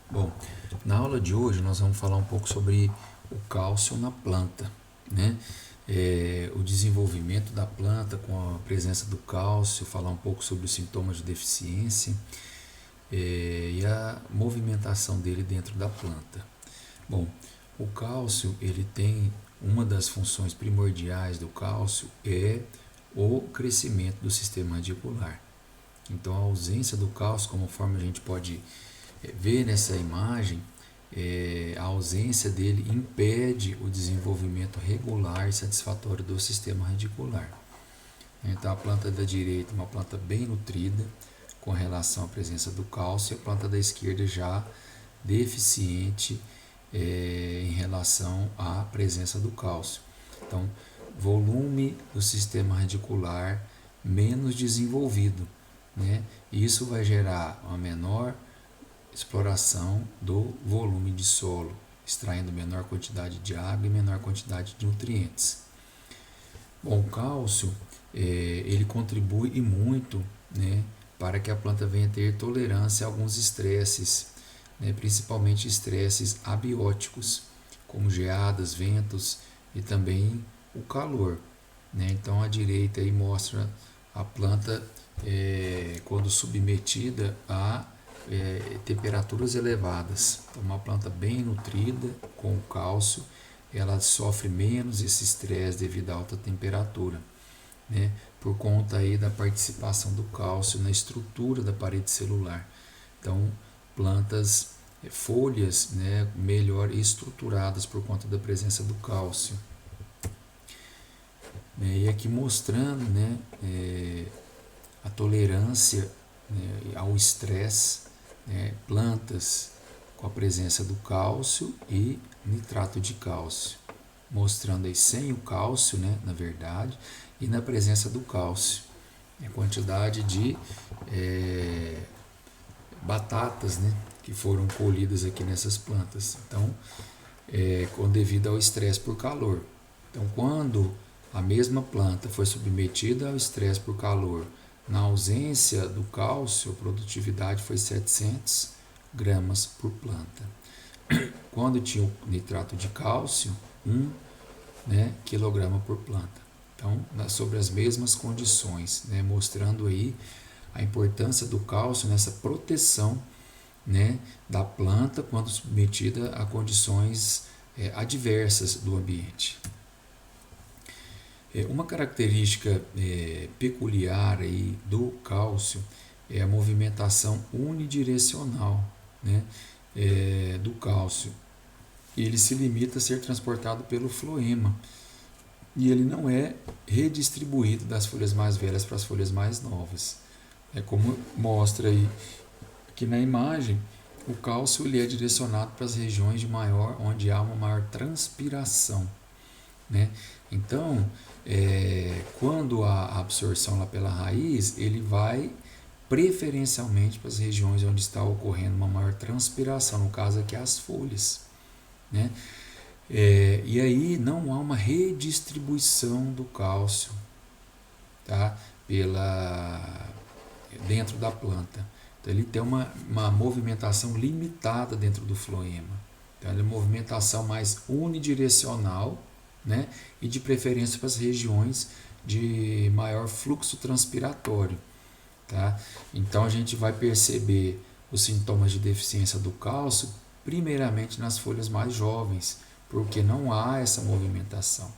Bom, na aula de hoje nós vamos falar um pouco sobre o cálcio na planta, né? O desenvolvimento da planta com a presença do cálcio, falar um pouco sobre os sintomas de deficiência, e a movimentação dele dentro da planta. Bom, o cálcio, ele tem uma das funções primordiais do cálcio é o crescimento do sistema radicular. Então, a ausência do cálcio, conforme a gente pode ver nessa imagem, a ausência dele impede o desenvolvimento regular e satisfatório do sistema radicular. Então, a planta da direita é uma planta bem nutrida com relação à presença do cálcio, e a planta da esquerda já deficiente em relação à presença do cálcio. Então, volume do sistema radicular menos desenvolvido, né? E isso vai gerar uma menor exploração do volume de solo, extraindo menor quantidade de água e menor quantidade de nutrientes. Bom, o cálcio ele contribui e muito, né, para que a planta venha ter tolerância a alguns estresses, né, principalmente estresses abióticos, como geadas, ventos e também o calor, né? Então a direita aí mostra a planta quando submetida a temperaturas elevadas. Então, uma planta bem nutrida com o cálcio, ela sofre menos esse estresse devido à alta temperatura, né? Por conta aí da participação do cálcio na estrutura da parede celular. Então, plantas, folhas, né, melhor estruturadas por conta da presença do cálcio. E aqui mostrando, né, a tolerância, né, ao estresse, né, plantas com a presença do cálcio e nitrato de cálcio, mostrando aí sem o cálcio, né, na verdade, e na presença do cálcio, a quantidade de batatas, né, que foram colhidas aqui nessas plantas. Então, devido ao estresse por calor. Então, quando a mesma planta foi submetida ao estresse por calor, na ausência do cálcio, a produtividade foi 700 gramas por planta. Quando tinha o nitrato de cálcio, 1, né, quilograma por planta. Então, sobre as mesmas condições, né, mostrando aí a importância do cálcio nessa proteção, né, da planta quando submetida a condições adversas do ambiente. Uma característica peculiar aí do cálcio é a movimentação unidirecional, né, do cálcio. Ele se limita a ser transportado pelo floema e ele não é redistribuído das folhas mais velhas para as folhas mais novas. É como mostra aí que na imagem, o cálcio ele é direcionado para as regiões de maior, onde há uma maior transpiração, né? Então, quando há absorção lá pela raiz, ele vai preferencialmente para as regiões onde está ocorrendo uma maior transpiração, no caso aqui as folhas, né? E aí não há uma redistribuição do cálcio, tá? Dentro da planta. Então, ele tem uma movimentação limitada dentro do floema. Então, ele é uma movimentação mais unidirecional, né? E de preferência para as regiões de maior fluxo transpiratório. Tá? Então, a gente vai perceber os sintomas de deficiência do cálcio primeiramente nas folhas mais jovens, porque não há essa movimentação,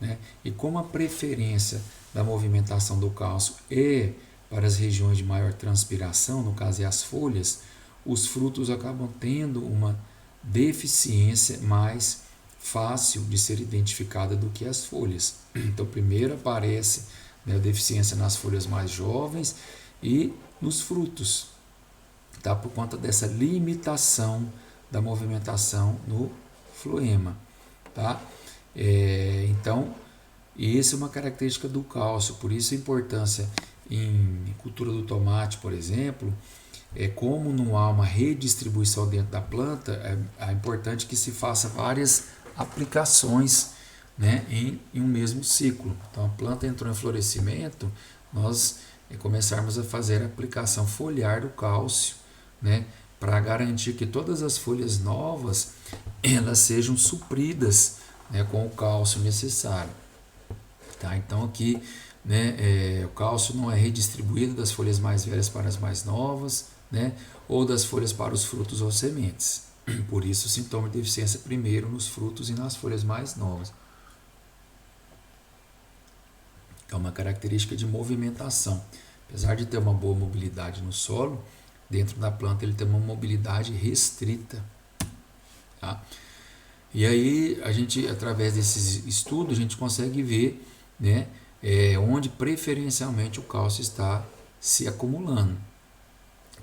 né? E como a preferência da movimentação do cálcio é para as regiões de maior transpiração, no caso é as folhas, os frutos acabam tendo uma deficiência mais fácil de ser identificada do que as folhas. Então, primeiro aparece, né, a deficiência nas folhas mais jovens e nos frutos, tá? Por conta dessa limitação da movimentação no floema, tá? Então, essa é uma característica do cálcio, por isso a importância em cultura do tomate, por exemplo, como não há uma redistribuição dentro da planta, é importante que se faça várias aplicações, né, em um mesmo ciclo. Então, a planta entrou em florescimento, nós começarmos a fazer a aplicação foliar do cálcio, né, para garantir que todas as folhas novas elas sejam supridas, né, com o cálcio necessário. Tá? Então aqui, né, o cálcio não é redistribuído das folhas mais velhas para as mais novas, né, ou das folhas para os frutos ou sementes. Por isso o sintoma de deficiência primeiro nos frutos e nas folhas mais novas. É uma característica de movimentação. Apesar de ter uma boa mobilidade no solo, dentro da planta ele tem uma mobilidade restrita. Tá? E aí, a gente, através desses estudos, a gente consegue ver, né, onde preferencialmente o cálcio está se acumulando.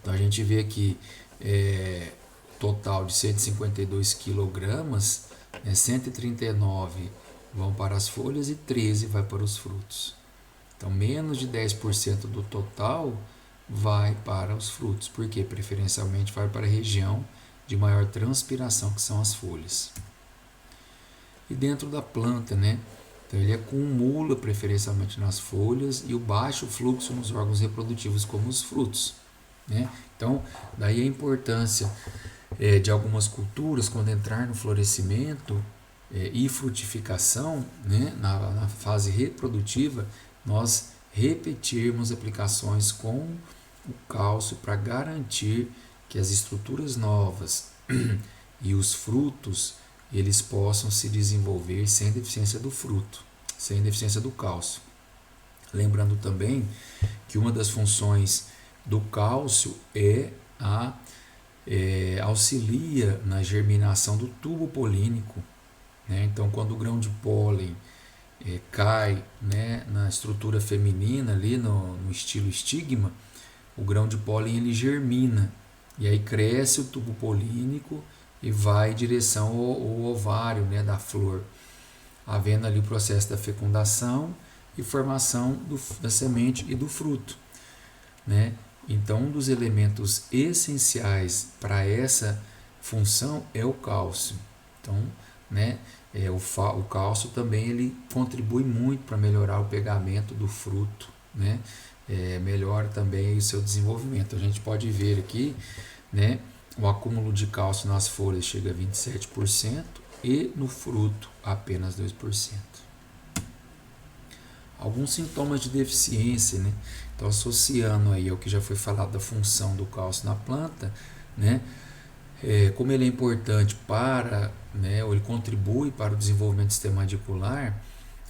Então, a gente vê aqui total de 152 quilogramas, 139 vão para as folhas e 13 vai para os frutos. Então, menos de 10% do total vai para os frutos, porque preferencialmente vai para a região de maior transpiração, que são as folhas. E dentro da planta, né? Então, ele acumula preferencialmente nas folhas e o baixo fluxo nos órgãos reprodutivos, como os frutos, né? Então, daí a importância de algumas culturas, quando entrar no florescimento e frutificação, né? Na fase reprodutiva, nós repetirmos aplicações com o cálcio para garantir que as estruturas novas e os frutos eles possam se desenvolver sem deficiência do fruto, sem deficiência do cálcio. Lembrando também que uma das funções do cálcio auxilia na germinação do tubo polínico, né? Então, quando o grão de pólen cai, né, na estrutura feminina, ali no estilo estigma, o grão de pólen ele germina, e aí cresce o tubo polínico e vai em direção ao ovário, né, da flor, havendo ali o processo da fecundação e formação da semente e do fruto, né? Então, um dos elementos essenciais para essa função é o cálcio. Então, né, o cálcio também ele contribui muito para melhorar o pegamento do fruto, né? Melhora também o seu desenvolvimento. A gente pode ver aqui, né, o acúmulo de cálcio nas folhas chega a 27% e no fruto apenas 2%. Alguns sintomas de deficiência, né? Então, associando aí ao que já foi falado da função do cálcio na planta, né? Como ele é importante para, né, ou ele contribui para o desenvolvimento do sistema radicular,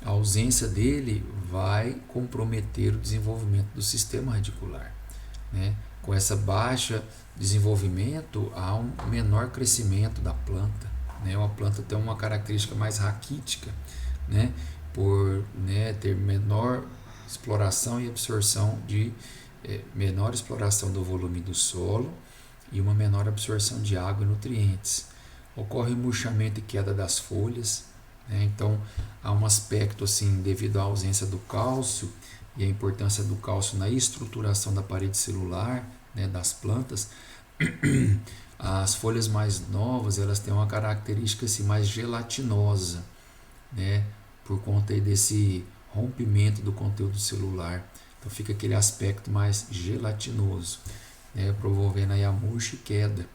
a ausência dele vai comprometer o desenvolvimento do sistema radicular, né? Com essa baixa desenvolvimento, há um menor crescimento da planta, né? Uma planta tem uma característica mais raquítica, né? Por, né, ter menor exploração e absorção menor exploração do volume do solo e uma menor absorção de água e nutrientes. Ocorre murchamento e queda das folhas, né? Então há um aspecto assim, devido à ausência do cálcio e a importância do cálcio na estruturação da parede celular, né, das plantas. As folhas mais novas elas têm uma característica assim, mais gelatinosa, né, por conta aí desse rompimento do conteúdo celular. Então fica aquele aspecto mais gelatinoso, né, promovendo aí a murcha e queda.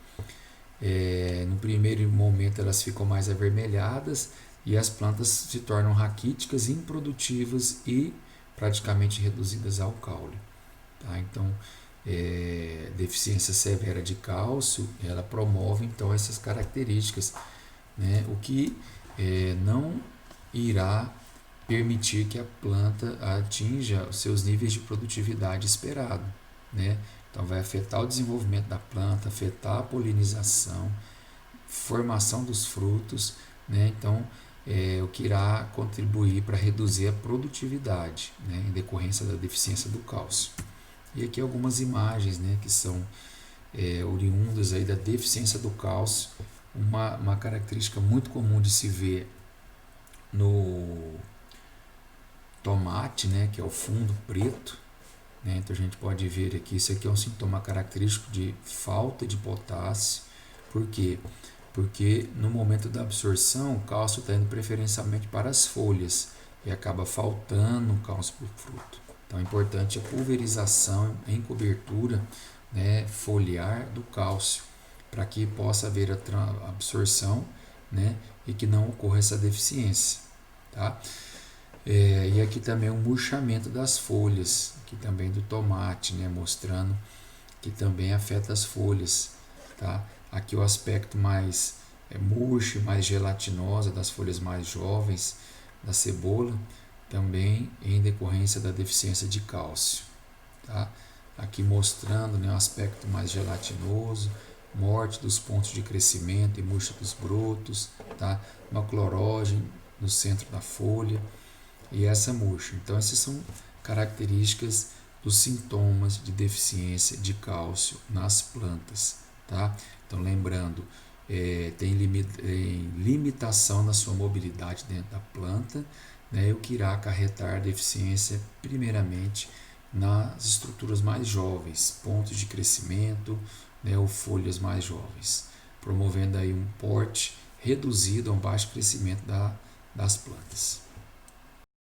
No primeiro momento elas ficam mais avermelhadas e as plantas se tornam raquíticas, improdutivas e praticamente reduzidas ao caule. Tá? Então, deficiência severa de cálcio, ela promove então essas características, né? O que não irá permitir que a planta atinja os seus níveis de produtividade esperado, né? Então vai afetar o desenvolvimento da planta, afetar a polinização, formação dos frutos, né? Então o que irá contribuir para reduzir a produtividade, né, em decorrência da deficiência do cálcio. E aqui algumas imagens, né, que são oriundas aí da deficiência do cálcio. Uma característica muito comum de se ver no tomate, né, que é o fundo preto, né? Então a gente pode ver aqui, isso aqui é um sintoma característico de falta de potássio. Por quê? Porque no momento da absorção o cálcio está indo preferencialmente para as folhas e acaba faltando cálcio para o fruto. Então é importante a pulverização em cobertura, né, foliar do cálcio. para que possa haver a absorção, né, e que não ocorra essa deficiência, tá? E aqui também o murchamento das folhas, aqui também do tomate, né, mostrando que também afeta as folhas, tá? Aqui o aspecto mais murcho, mais gelatinosa das folhas mais jovens da cebola, também em decorrência da deficiência de cálcio, tá? Aqui mostrando, né, um aspecto mais gelatinoso, morte dos pontos de crescimento e murcha dos brotos, tá? Uma clorógeno no centro da folha e essa murcha. Então, essas são características dos sintomas de deficiência de cálcio nas plantas, tá? Então, lembrando, tem limitação na sua mobilidade dentro da planta, né, o que irá acarretar deficiência primeiramente nas estruturas mais jovens, pontos de crescimento, né, ou folhas mais jovens, promovendo aí um porte reduzido a um baixo crescimento das plantas.